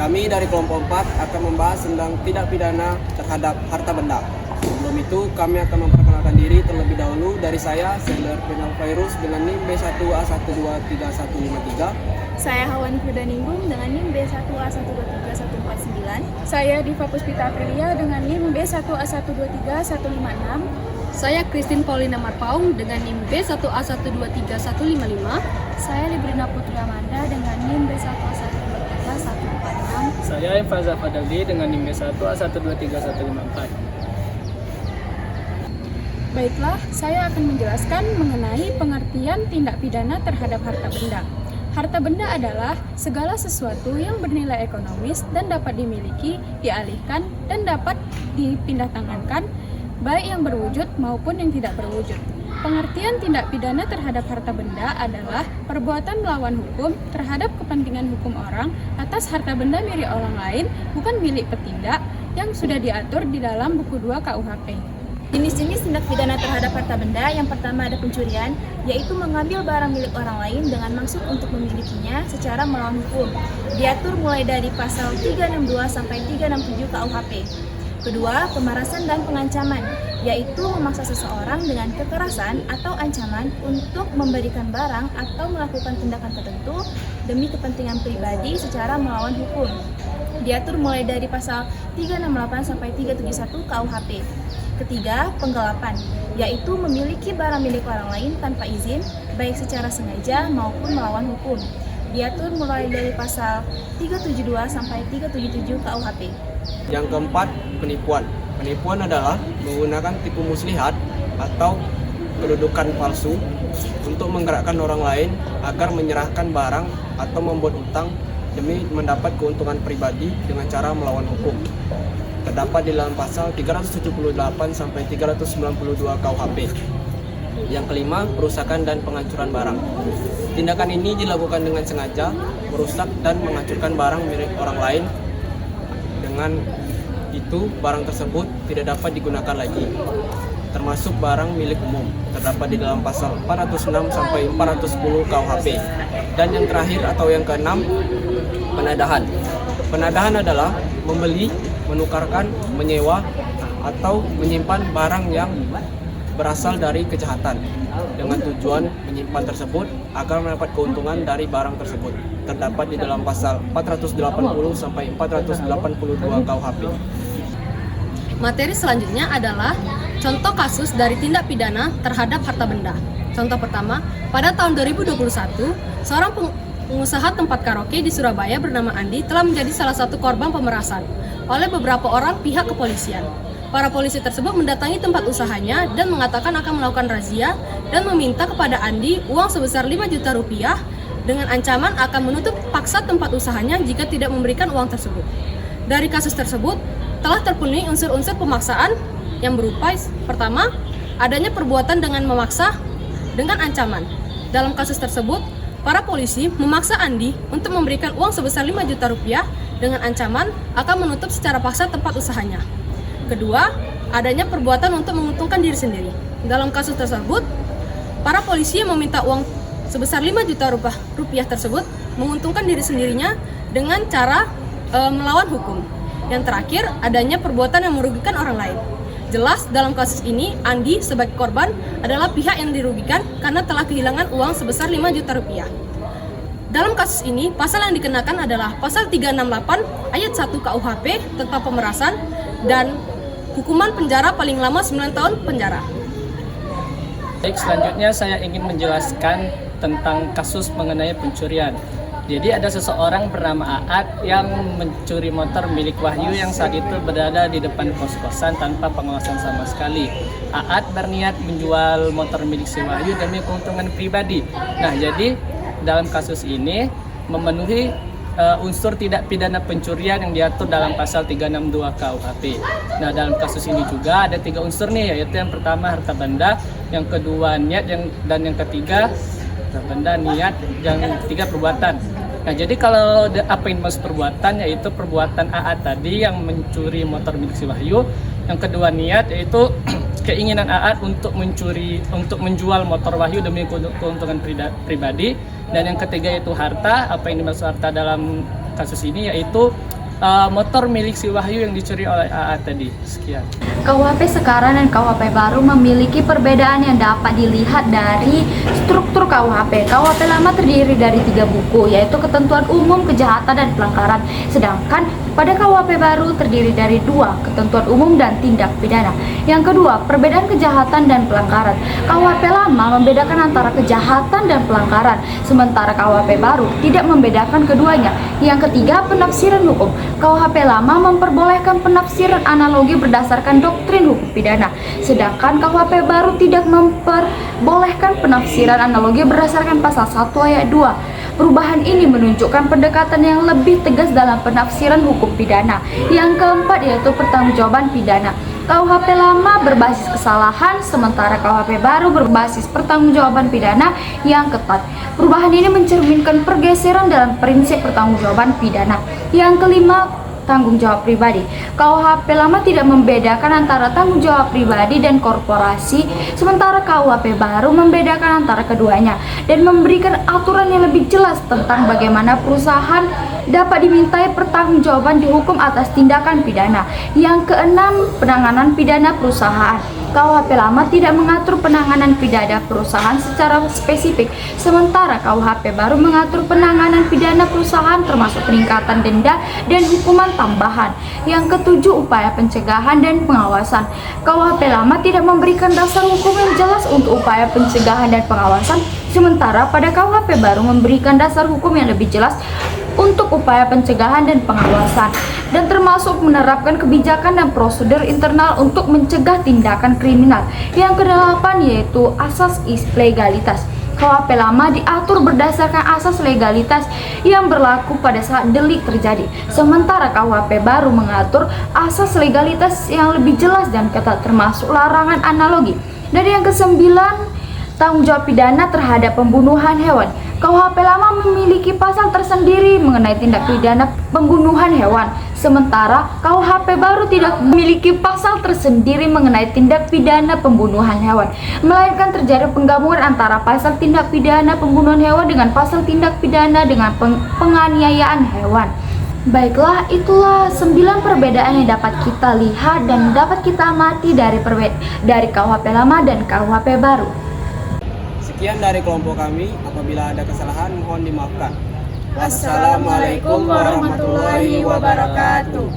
Kami dari kelompok 4 akan membahas tentang tindak pidana terhadap harta benda. Sebelum itu, kami akan memperkenalkan diri terlebih dahulu. Dari saya, Sender Penal Virus dengan NIM B1A123153. Saya Hawan Kudaningrum dengan NIM B1A123149. Saya Diva Puspita Aprilia dengan NIM B1A123156. Saya Christine Paulina Marpaung dengan NIM B1A123155. Saya Librina Putri Amanda dengan NIM B1A123146. Saya Faza Fadali dengan NIM B1A123154. Baiklah, saya akan menjelaskan mengenai pengertian tindak pidana terhadap harta benda. Harta benda adalah segala sesuatu yang bernilai ekonomis dan dapat dimiliki, dialihkan, dan dapat dipindahtangankan, baik yang berwujud maupun yang tidak berwujud. Pengertian tindak pidana terhadap harta benda adalah perbuatan melawan hukum terhadap kepentingan hukum orang atas harta benda milik orang lain, bukan milik petindak, yang sudah diatur di dalam buku 2 KUHP. Jenis-jenis tindak pidana terhadap harta benda yang pertama ada pencurian, yaitu mengambil barang milik orang lain dengan maksud untuk memilikinya secara melawan hukum. Diatur mulai dari pasal 362 sampai 367 KUHP. Kedua, pemerasan dan pengancaman, yaitu memaksa seseorang dengan kekerasan atau ancaman untuk memberikan barang atau melakukan tindakan tertentu demi kepentingan pribadi secara melawan hukum. Diatur mulai dari pasal 368 sampai 371 KUHP. Ketiga, penggelapan, yaitu memiliki barang milik orang lain tanpa izin, baik secara sengaja maupun melawan hukum. Diatur mulai dari pasal 372 sampai 377 KUHP. Yang keempat, penipuan. Penipuan adalah menggunakan tipu muslihat atau kedudukan palsu untuk menggerakkan orang lain agar menyerahkan barang atau membuat utang demi mendapat keuntungan pribadi dengan cara melawan hukum. Terdapat di dalam pasal 378 sampai 392 KUHP. Yang kelima, perusakan dan penghancuran barang. Tindakan ini dilakukan dengan sengaja merusak dan menghancurkan barang milik orang lain. Dengan itu, barang tersebut tidak dapat digunakan lagi, termasuk barang milik umum. Terdapat di dalam pasal 406 sampai 410 KUHP. Dan yang terakhir atau yang keenam, penadahan. Penadahan adalah membeli, menukarkan, menyewa, atau menyimpan barang yang berasal dari kejahatan dengan tujuan menyimpan tersebut agar mendapat keuntungan dari barang tersebut. Terdapat di dalam pasal 480 sampai 482 KUHP. Materi selanjutnya adalah contoh kasus dari tindak pidana terhadap harta benda. Contoh pertama, pada tahun 2021, seorang pengusaha tempat karaoke di Surabaya bernama Andi telah menjadi salah satu korban pemerasan oleh beberapa orang pihak kepolisian. Para polisi tersebut mendatangi tempat usahanya dan mengatakan akan melakukan razia dan meminta kepada Andi uang sebesar 5 juta rupiah dengan ancaman akan menutup paksa tempat usahanya jika tidak memberikan uang tersebut. Dari kasus tersebut telah terpenuhi unsur-unsur pemaksaan yang berupa pertama, adanya perbuatan dengan memaksa dengan ancaman. Dalam kasus tersebut, para polisi memaksa Andi untuk memberikan uang sebesar 5 juta rupiah dengan ancaman akan menutup secara paksa tempat usahanya. Kedua, adanya perbuatan untuk menguntungkan diri sendiri. Dalam kasus tersebut, para polisi yang meminta uang sebesar 5 juta rupiah tersebut menguntungkan diri sendirinya dengan cara melawan hukum. Yang terakhir, adanya perbuatan yang merugikan orang lain. Jelas dalam kasus ini, Andi sebagai korban adalah pihak yang dirugikan karena telah kehilangan uang sebesar 5 juta rupiah. Dalam kasus ini, pasal yang dikenakan adalah pasal 368 ayat 1 KUHP tentang pemerasan dan hukuman penjara paling lama 9 tahun penjara. Baik, selanjutnya saya ingin menjelaskan tentang kasus mengenai pencurian. Jadi ada seseorang bernama Aat yang mencuri motor milik Wahyu yang saat itu berada di depan kos-kosan tanpa pengawasan sama sekali. Aat berniat menjual motor milik si Wahyu demi keuntungan pribadi. Nah, jadi dalam kasus ini memenuhi unsur tindak pidana pencurian yang diatur dalam pasal 362 KUHP. Nah, dalam kasus ini juga ada 3 unsur nih, yaitu yang pertama harta benda, yang kedua niat, dan yang ketiga harta benda, niat, yang ketiga perbuatan. Nah, jadi kalau apa yang dimaksud perbuatan, yaitu perbuatan Aat tadi yang mencuri motor milik si Wahyu. Yang kedua niat, yaitu keinginan Aat untuk menjual motor Wahyu demi keuntungan pribadi. Dan yang ketiga itu harta, apa yang dimaksud harta dalam kasus ini, yaitu motor milik si Wahyu yang dicuri oleh AA tadi. Sekian. KUHP sekarang dan KUHP baru memiliki perbedaan yang dapat dilihat dari struktur KUHP. KUHP lama terdiri dari 3 buku, yaitu ketentuan umum, kejahatan, dan pelanggaran. Sedangkan pada KUHP baru terdiri dari 2, ketentuan umum dan tindak pidana. Yang kedua, perbedaan kejahatan dan pelanggaran. KUHP lama membedakan antara kejahatan dan pelanggaran, sementara KUHP baru tidak membedakan keduanya. Yang ketiga, penafsiran hukum. KUHP lama memperbolehkan penafsiran analogi berdasarkan doktrin hukum pidana, sedangkan KUHP baru tidak memperbolehkan penafsiran analogi berdasarkan pasal 1 ayat 2. Perubahan ini menunjukkan pendekatan yang lebih tegas dalam penafsiran hukum pidana. Yang keempat yaitu pertanggungjawaban pidana. KUHP lama berbasis kesalahan, sementara KUHP baru berbasis pertanggungjawaban pidana yang ketat. Perubahan ini mencerminkan pergeseran dalam prinsip pertanggungjawaban pidana. Yang kelima, tanggung jawab pribadi. KUHP lama tidak membedakan antara tanggung jawab pribadi dan korporasi, sementara KUHP baru membedakan antara keduanya dan memberikan aturan yang lebih jelas tentang bagaimana perusahaan dapat dimintai pertanggungjawaban dihukum atas tindakan pidana. Yang keenam, penanganan pidana perusahaan. KUHP lama tidak mengatur penanganan pidana perusahaan secara spesifik, sementara KUHP baru mengatur penanganan pidana perusahaan termasuk peningkatan denda dan hukuman tambahan. Yang ketujuh, upaya pencegahan dan pengawasan. KUHP lama tidak memberikan dasar hukum yang jelas untuk upaya pencegahan dan pengawasan, sementara pada KUHP baru memberikan dasar hukum yang lebih jelas untuk upaya pencegahan dan pengawasan, dan termasuk menerapkan kebijakan dan prosedur internal untuk mencegah tindakan kriminal. Yang kedelapan yaitu asas legalitas. KUHP lama diatur berdasarkan asas legalitas yang berlaku pada saat delik terjadi, sementara KUHP baru mengatur asas legalitas yang lebih jelas dan ketat, termasuk larangan analogi. Dan yang kesembilan, tanggung jawab pidana terhadap pembunuhan hewan. KUHP lama memiliki pasal tersendiri mengenai tindak pidana pembunuhan hewan, sementara KUHP baru tidak memiliki pasal tersendiri mengenai tindak pidana pembunuhan hewan, melainkan terjadi penggabungan antara pasal tindak pidana pembunuhan hewan dengan pasal tindak pidana dengan penganiayaan hewan. Baiklah, itulah 9 perbedaan yang dapat kita lihat dan dapat kita amati dari KUHP lama dan KUHP baru. Sekian dari kelompok kami. Apabila ada kesalahan mohon dimaafkan. Wassalamualaikum warahmatullahi wabarakatuh.